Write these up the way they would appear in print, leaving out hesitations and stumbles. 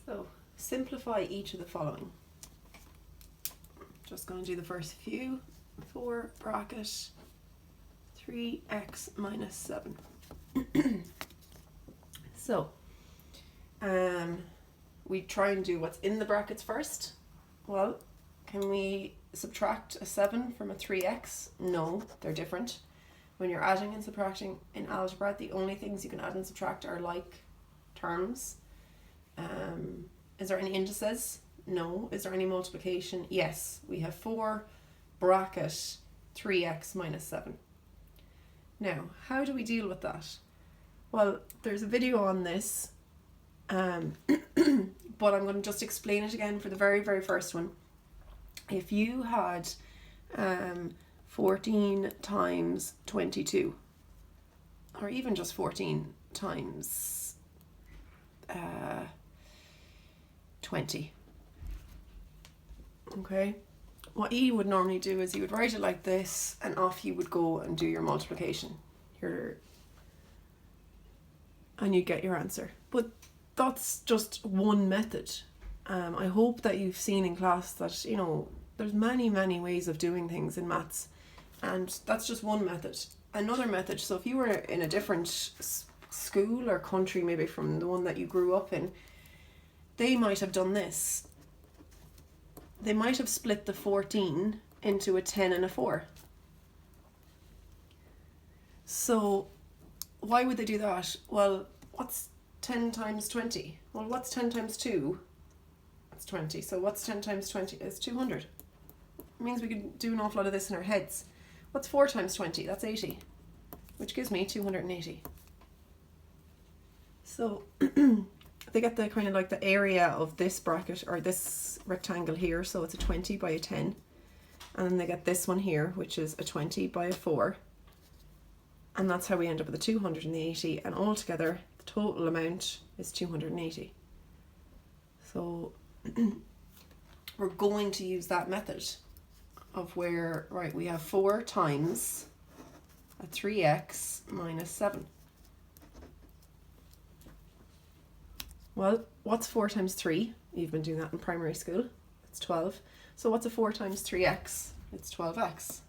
So simplify each of the following. Just going to do the first few. 4 bracket 3x minus 7. So we try and do what's in the brackets first. Well, can we subtract a 7 from a 3x? No, they're different. When you're adding and subtracting in algebra, the only things you can add and subtract are like terms. Is there any indices? No. Is there any multiplication? Yes. We have 4 bracket 3x minus 7. Now, how do we deal with that? Well, there's a video on this, but I'm going to just explain it again for the very, very first one. If you had 14 times 22, or even just 14 times 20, okay, what you would normally do is you would write it like this, and off you would go and do your multiplication, and you get your answer. But that's just one method. I hope that you've seen in class that, you know, there's many, many ways of doing things in maths, and that's just one method. Another method, so if you were in a different school or country, maybe from the one that you grew up in, they might have done this. They might have split the 14 into a 10 and a 4. So why would they do that? Well, what's 10 times 20? Well, what's 10 times 2? It's 20. So what's 10 times 20? It's 200. It means we can do an awful lot of this in our heads. What's 4 times 20? That's 80, which gives me 280. So they get the kind of like the area of this bracket or this rectangle here, so it's a 20 by a 10, and then they get this one here, which is a 20 by a 4, and that's how we end up with the 280, and altogether the total amount is 280. So we're going to use that method of where, right, we have 4 times a 3x minus 7. Well, what's 4 times 3? You've been doing that in primary school. It's 12. So what's a 4 times 3x? It's 12x.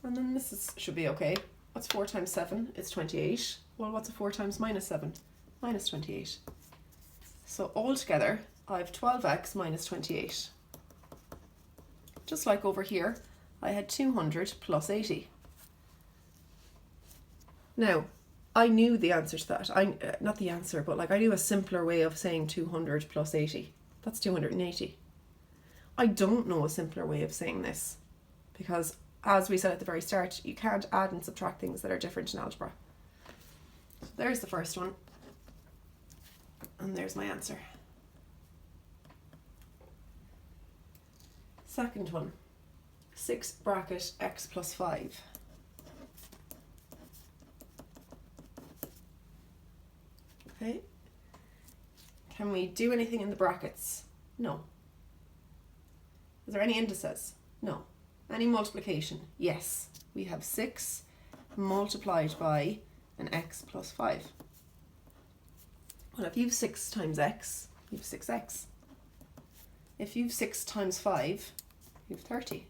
And then this should be okay. What's 4 times 7? It's 28. Well, what's a 4 times minus 7? Minus 28. So altogether, I have 12x minus 28. Just like over here, I had 200 plus 80. Now, I knew the answer to that. Not the answer, but like I knew a simpler way of saying 200 plus 80. That's 280. I don't know a simpler way of saying this, because as we said at the very start, you can't add and subtract things that are different in algebra. So there's the first one, and there's my answer. Second one, 6 bracket x plus 5. Okay. Can we do anything in the brackets? No. Is there any indices? No. Any multiplication? Yes. We have 6 multiplied by an x plus 5. Well, if you've 6 times x, you've 6x. If you've 6 times 5, you've 30.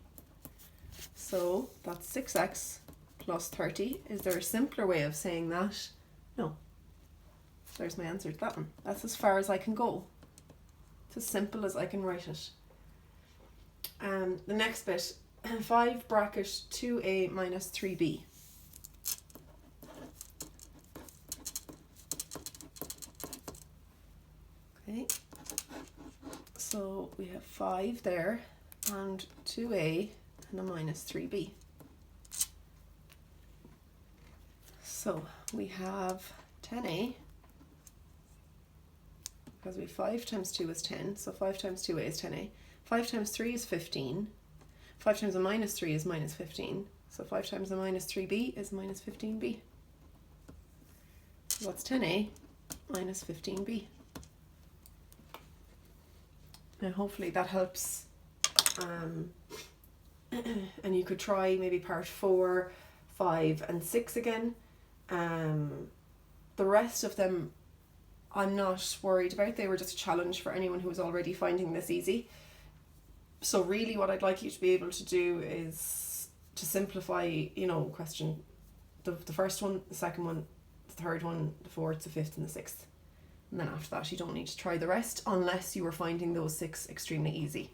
So that's 6x plus 30. Is there a simpler way of saying that? No. There's my answer to that one. That's as far as I can go. It's as simple as I can write it. The next bit, 5 bracket 2a minus 3b. Okay, so we have 5 there and 2a and a minus 3b. So we have 10a, because we 5 times 2 is 10, so 5 times 2a is 10a. 5 times 3 is 15. 5 times a minus 3 is minus 15. So 5 times a minus 3b is minus 15b. So that's 10a minus 15b. Now hopefully that helps. And you could try maybe part 4, 5 and 6 again. The rest of them I'm not worried about. They were just a challenge for anyone who was already finding this easy. So really what I'd like you to be able to do is to simplify, question the first one, the second one, the third one, the fourth, the fifth and the sixth. And then after that you don't need to try the rest unless you were finding those 6 extremely easy.